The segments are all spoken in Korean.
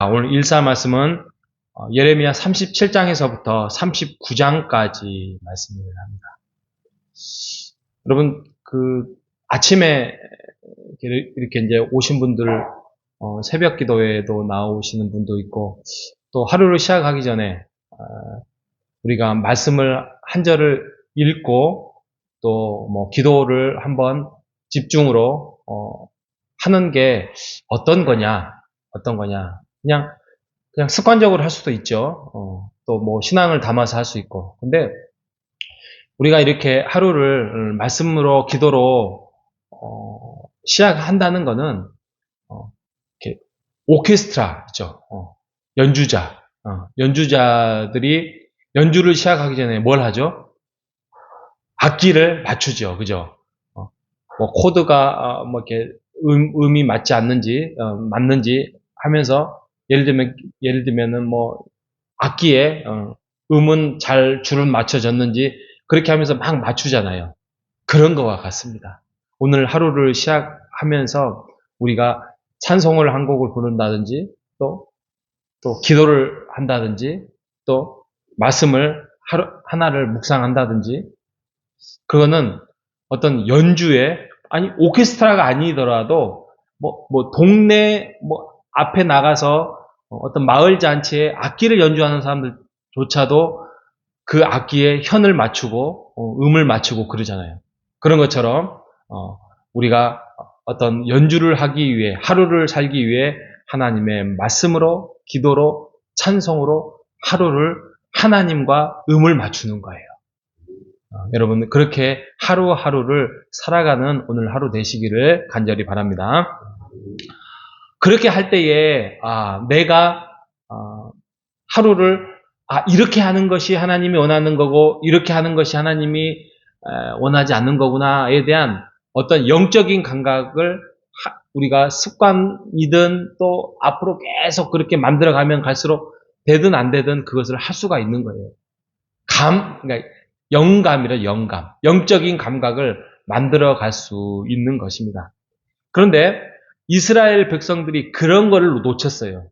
오늘 일사 말씀은 예레미야 37장에서부터 39장까지 말씀을 합니다. 여러분, 아침에 이렇게 이제 오신 분들, 새벽 기도회에도 나오시는 분도 있고, 또 하루를 시작하기 전에, 우리가 말씀을 한 절을 읽고, 또 기도를 한번 집중으로, 하는 게 어떤 거냐. 그냥 습관적으로 할 수도 있죠. 또 신앙을 담아서 할 수 있고. 근데 우리가 이렇게 하루를 말씀으로, 기도로, 시작한다는 거는, 이렇게 오케스트라, 있죠. 연주자들이 연주를 시작하기 전에 뭘 하죠? 악기를 맞추죠. 그죠? 코드가, 이렇게, 음이 맞지 않는지, 맞는지 하면서, 예를 들면은 악기에, 음은 잘 줄은 맞춰졌는지, 그렇게 하면서 막 맞추잖아요. 그런 거와 같습니다. 오늘 하루를 시작하면서 우리가 찬송을 한 곡을 부른다든지, 또 기도를 한다든지, 또 말씀을 하나를 묵상한다든지, 그거는 어떤 연주에, 아니, 오케스트라가 아니더라도, 동네, 앞에 나가서 어떤 마을 잔치에 악기를 연주하는 사람들조차도 그 악기에 현을 맞추고, 음을 맞추고 그러잖아요. 그런 것처럼, 우리가 어떤 연주를 하기 위해, 하루를 살기 위해 하나님의 말씀으로, 기도로, 찬송으로 하루를 하나님과 음을 맞추는 거예요. 여러분, 그렇게 하루하루를 살아가는 오늘 하루 되시기를 간절히 바랍니다. 그렇게 할 때에, 내가, 하루를, 이렇게 하는 것이 하나님이 원하는 거고, 이렇게 하는 것이 하나님이 원하지 않는 거구나에 대한 어떤 영적인 감각을 우리가 습관이든 또 앞으로 계속 그렇게 만들어가면 갈수록 되든 안 되든 그것을 할 수가 있는 거예요. 그러니까 영감이라 영감. 영적인 감각을 만들어 갈 수 있는 것입니다. 그런데 이스라엘 백성들이 그런 거를 놓쳤어요.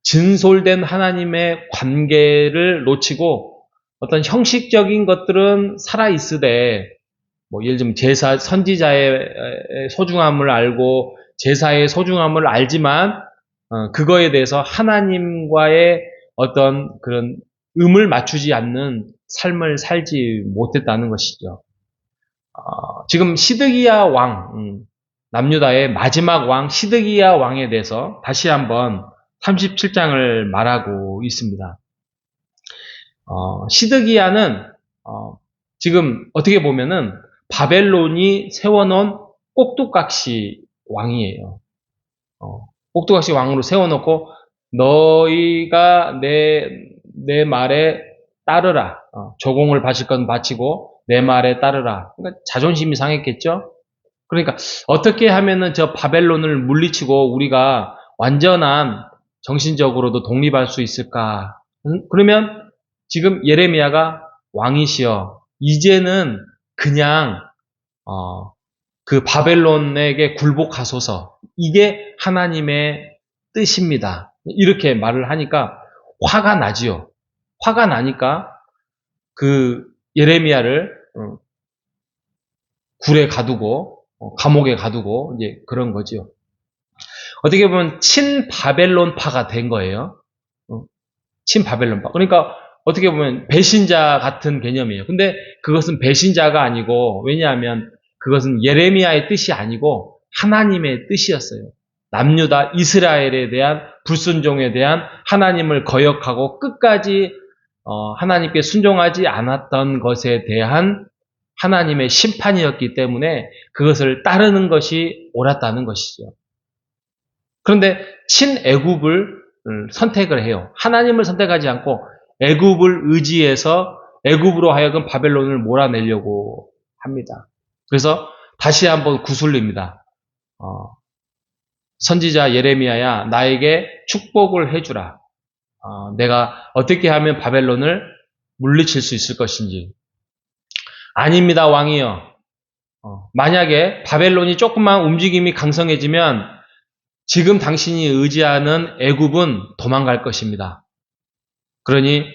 진솔된 하나님의 관계를 놓치고 어떤 형식적인 것들은 살아있으되, 예를 들면 제사, 선지자의 소중함을 알고 제사의 소중함을 알지만, 그거에 대해서 하나님과의 어떤 그런 음을 맞추지 않는 삶을 살지 못했다는 것이죠. 지금 시드기야 왕, 남유다의 마지막 왕 시드기야 왕에 대해서 다시 한번 37장을 말하고 있습니다. 시드기야는 지금 어떻게 보면은 바벨론이 세워놓은 꼭두각시 왕이에요. 꼭두각시 왕으로 세워놓고 너희가 내 말에 따르라. 조공을 바칠 건 바치고 내 말에 따르라. 그러니까 자존심이 상했겠죠? 그러니까 어떻게 하면은 저 바벨론을 물리치고 우리가 완전한 정신적으로도 독립할 수 있을까? 그러면 지금 예레미야가 왕이시여, 이제는 그냥 그 바벨론에게 굴복하소서. 이게 하나님의 뜻입니다. 이렇게 말을 하니까 화가 나지요. 화가 나니까 그 예레미야를 굴에 가두고 감옥에 가두고 이제 그런 거죠. 어떻게 보면 친바벨론파가 된 거예요. 친바벨론파. 그러니까 어떻게 보면 배신자 같은 개념이에요. 근데 그것은 배신자가 아니고, 왜냐하면 그것은 예레미야의 뜻이 아니고 하나님의 뜻이었어요. 남유다 이스라엘에 대한 불순종에 대한 하나님을 거역하고 끝까지 하나님께 순종하지 않았던 것에 대한 하나님의 심판이었기 때문에 그것을 따르는 것이 옳았다는 것이죠. 그런데 친애굽을 선택을 해요. 하나님을 선택하지 않고 애굽을 의지해서 애굽으로 하여금 바벨론을 몰아내려고 합니다. 그래서 다시 한번 구슬립니다. 선지자 예레미야야, 나에게 축복을 해주라. 내가 어떻게 하면 바벨론을 물리칠 수 있을 것인지. 아닙니다, 왕이여. 만약에 바벨론이 조금만 움직임이 강성해지면 지금 당신이 의지하는 애굽은 도망갈 것입니다. 그러니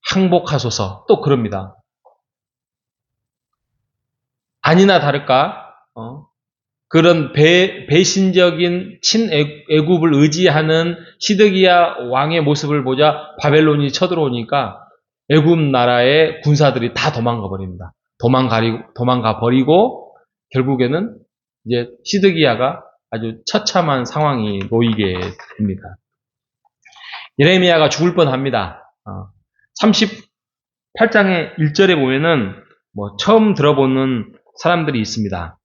항복하소서. 또 그럽니다. 아니나 다를까 그런 배신적인 친애굽을 의지하는 시드기야 왕의 모습을 보자 바벨론이 쳐들어오니까 애굽 나라의 군사들이 다 도망가 버립니다. 도망가 버리고 결국에는 이제 시드기야가 아주 처참한 상황이 놓이게 됩니다. 예레미야가 죽을 뻔합니다. 38장의 1절에 보면은 처음 들어보는 사람들이 있습니다.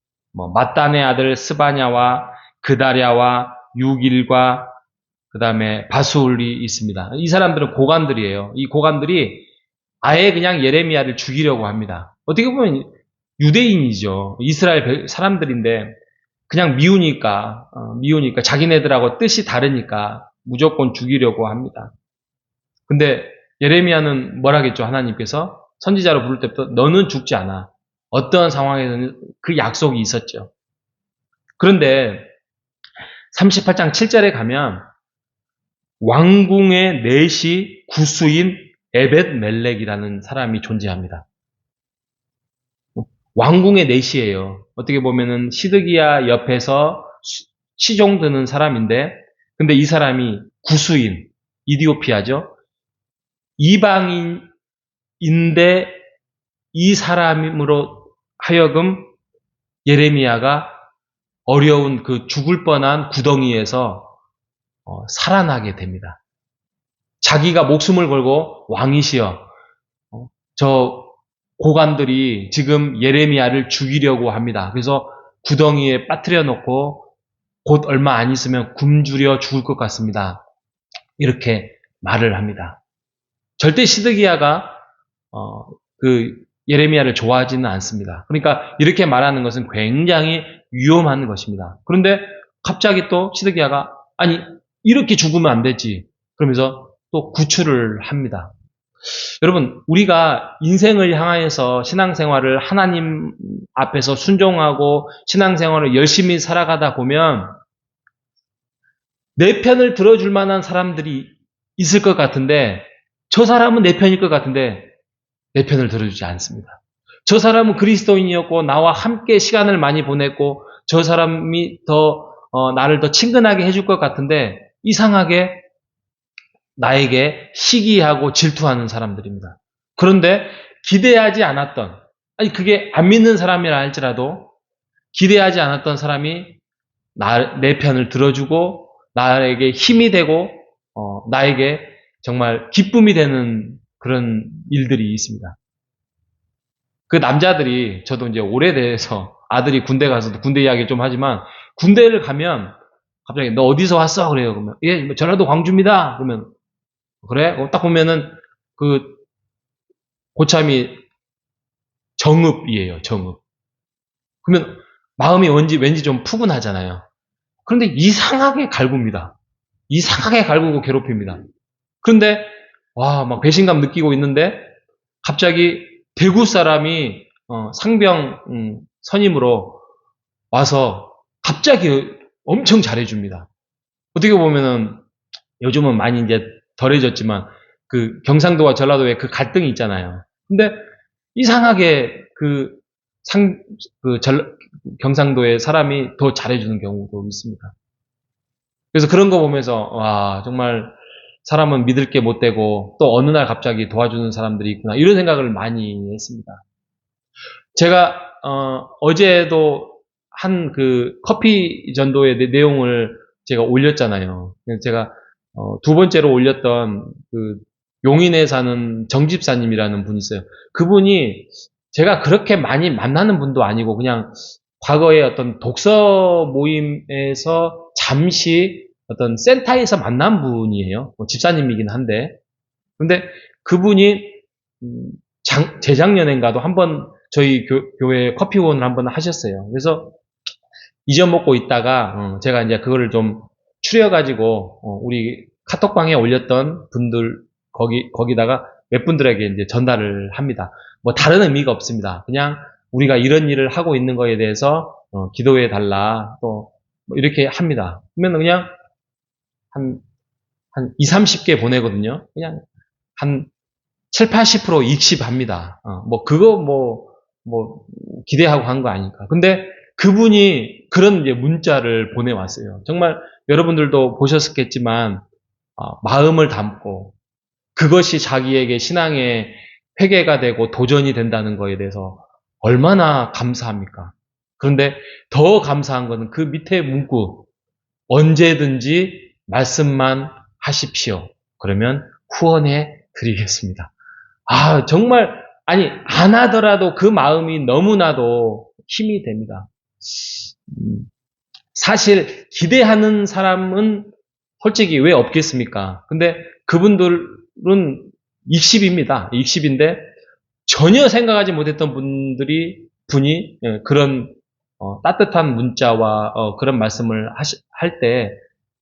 mat단의 아들 스바냐와 그다랴와 유길과 그 다음에 바수울이 있습니다. 이 사람들은 고관들이에요. 이 고관들이 아예 그냥 예레미야를 죽이려고 합니다. 어떻게 보면 유대인이죠. 이스라엘 사람들인데 그냥 미우니까 자기네들하고 뜻이 다르니까 무조건 죽이려고 합니다. 근데 예레미야는 뭐라겠죠? 하나님께서 선지자로 부를 때부터 너는 죽지 않아. 어떠한 상황에서는 그 약속이 있었죠. 그런데 38장 7절에 가면 왕궁의 넷이 구수인 에벳멜렉이라는 사람이 존재합니다. 왕궁의 넷이에요. 어떻게 보면은 시드기야 옆에서 시종 드는 사람인데, 근데 이 사람이 구수인, 이디오피아죠. 이방인인데 이 사람으로 하여금 예레미야가 어려운 그 죽을 뻔한 구덩이에서 살아나게 됩니다. 자기가 목숨을 걸고 왕이시여, 저 고관들이 지금 예레미야를 죽이려고 합니다. 그래서 구덩이에 빠뜨려 놓고 곧 얼마 안 있으면 굶주려 죽을 것 같습니다. 이렇게 말을 합니다. 절대 시드기야가 그 예레미야를 좋아하지는 않습니다. 그러니까 이렇게 말하는 것은 굉장히 위험한 것입니다. 그런데 갑자기 또 시드기야가 아니 이렇게 죽으면 안 되지. 그러면서 또 구출을 합니다. 여러분, 우리가 인생을 향하여서 신앙생활을 하나님 앞에서 순종하고 신앙생활을 열심히 살아가다 보면 내 편을 들어줄 만한 사람들이 있을 것 같은데 저 사람은 내 편일 것 같은데 내 편을 들어주지 않습니다. 저 사람은 그리스도인이었고 나와 함께 시간을 많이 보냈고 저 사람이 나를 더 친근하게 해줄 것 같은데 이상하게 나에게 시기하고 질투하는 사람들입니다. 그런데 기대하지 않았던, 아니 그게 안 믿는 사람이라 할지라도 기대하지 않았던 사람이 내 편을 들어주고 나에게 힘이 되고 나에게 정말 기쁨이 되는 그런 일들이 있습니다. 그 남자들이 저도 이제 오래돼서 아들이 군대 가서도 군대 이야기 좀 하지만 군대를 가면 갑자기 너 어디서 왔어? 그래요. 그러면 예, 전라도 광주입니다. 그러면 그래? 딱 보면은 그 고참이 정읍이에요. 정읍. 그러면 마음이 왠지 좀 푸근하잖아요. 그런데 이상하게 갈굽니다. 이상하게 갈구고 괴롭힙니다. 그런데 막 배신감 느끼고 있는데 갑자기 대구 사람이 상병 선임으로 와서 갑자기 엄청 잘해줍니다. 어떻게 보면은 요즘은 많이 이제 덜해졌지만 그 경상도와 전라도의 그 갈등이 있잖아요. 근데 이상하게 경상도의 사람이 더 잘해주는 경우도 있습니다. 그래서 그런 거 보면서 와 정말 사람은 믿을 게 못 되고 또 어느 날 갑자기 도와주는 사람들이 있구나 이런 생각을 많이 했습니다. 제가 어제도 한 그 커피 전도의 내용을 제가 올렸잖아요. 제가 두 번째로 올렸던 그 용인에 사는 정집사님이라는 분이 있어요. 그분이 제가 그렇게 많이 만나는 분도 아니고 그냥 과거에 어떤 독서 모임에서 잠시 어떤 센터에서 만난 분이에요. 집사님이긴 한데. 근데 그분이 재작년인가도 한번 저희 교회 커피원을 한번 하셨어요. 그래서 잊어먹고 있다가 제가 이제 그거를 좀 추려가지고 우리 카톡방에 올렸던 분들 거기다가 몇 분들에게 이제 전달을 합니다. 뭐 다른 의미가 없습니다. 그냥 우리가 이런 일을 하고 있는 거에 대해서 기도해 달라 또 뭐 이렇게 합니다. 그러면 그냥 한 2, 30개 보내거든요. 그냥 한 7, 80% 익십합니다. 그거 기대하고 한 거 아니까. 근데 그분이 그런 이제 문자를 보내왔어요. 정말 여러분들도 보셨겠지만, 마음을 담고 그것이 자기에게 신앙의 회개가 되고 도전이 된다는 거에 대해서 얼마나 감사합니까? 그런데 더 감사한 것은 그 밑에 문구, 언제든지 말씀만 하십시오. 그러면 후원해 드리겠습니다. 정말, 안 하더라도 그 마음이 너무나도 힘이 됩니다. 사실, 기대하는 사람은 솔직히 왜 없겠습니까? 근데 그분들은 익십입니다. 익십인데, 전혀 생각하지 못했던 분이 그런 따뜻한 문자와 그런 말씀을 할 때,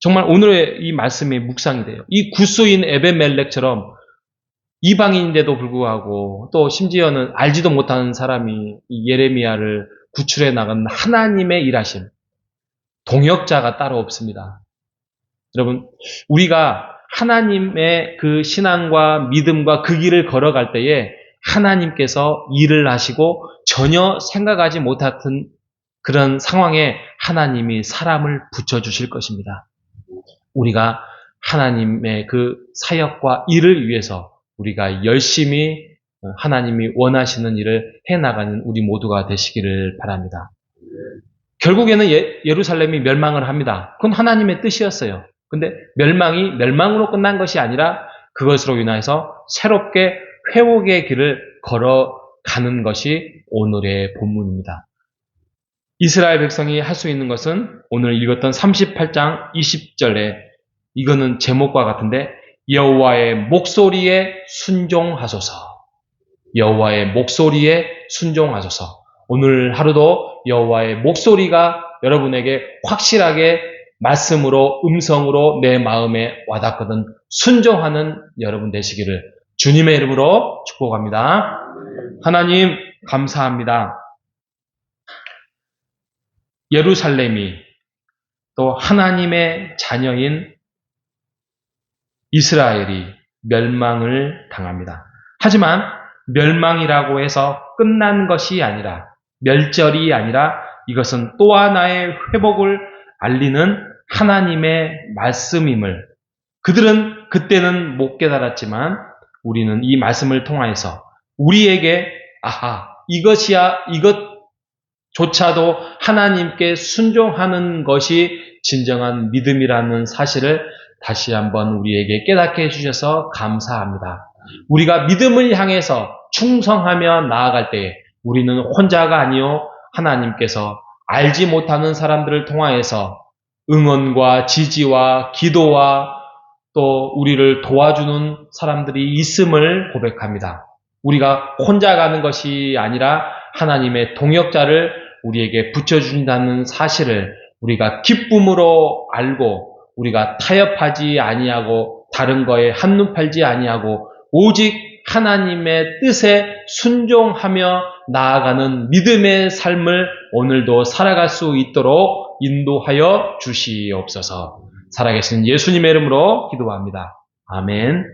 정말 오늘의 이 말씀이 묵상이 돼요. 이 구스인 에벤멜렉처럼 이방인인데도 불구하고 또 심지어는 알지도 못하는 사람이 이 예레미야를 구출해 나간 하나님의 일하심, 동역자가 따로 없습니다. 여러분, 우리가 하나님의 그 신앙과 믿음과 그 길을 걸어갈 때에 하나님께서 일을 하시고 전혀 생각하지 못했던 그런 상황에 하나님이 사람을 붙여주실 것입니다. 우리가 하나님의 그 사역과 일을 위해서 우리가 열심히 하나님이 원하시는 일을 해나가는 우리 모두가 되시기를 바랍니다. 결국에는 예루살렘이 멸망을 합니다. 그건 하나님의 뜻이었어요. 근데 멸망으로 끝난 것이 아니라 그것으로 인해서 새롭게 회복의 길을 걸어가는 것이 오늘의 본문입니다. 이스라엘 백성이 할 수 있는 것은 오늘 읽었던 38장 20절에 이거는 제목과 같은데 여호와의 목소리에 순종하소서. 여호와의 목소리에 순종하소서. 오늘 하루도 여호와의 목소리가 여러분에게 확실하게 말씀으로 음성으로 내 마음에 와닿거든 순종하는 여러분 되시기를 주님의 이름으로 축복합니다. 하나님 감사합니다. 예루살렘이 또 하나님의 자녀인 이스라엘이 멸망을 당합니다. 하지만 멸망이라고 해서 끝난 것이 아니라 멸절이 아니라 이것은 또 하나의 회복을 알리는 하나님의 말씀임을 그들은 그때는 못 깨달았지만 우리는 이 말씀을 통하여서 우리에게 이것조차도 하나님께 순종하는 것이 진정한 믿음이라는 사실을 다시 한번 우리에게 깨닫게 해주셔서 감사합니다. 우리가 믿음을 향해서 충성하며 나아갈 때에 우리는 혼자가 아니요 하나님께서 알지 못하는 사람들을 통하여서 응원과 지지와 기도와 또 우리를 도와주는 사람들이 있음을 고백합니다. 우리가 혼자 가는 것이 아니라 하나님의 동역자를 우리에게 붙여준다는 사실을 우리가 기쁨으로 알고 우리가 타협하지 아니하고 다른 거에 한눈 팔지 아니하고 오직 하나님의 뜻에 순종하며 나아가는 믿음의 삶을 오늘도 살아갈 수 있도록 인도하여 주시옵소서. 살아계신 예수님의 이름으로 기도합니다. 아멘.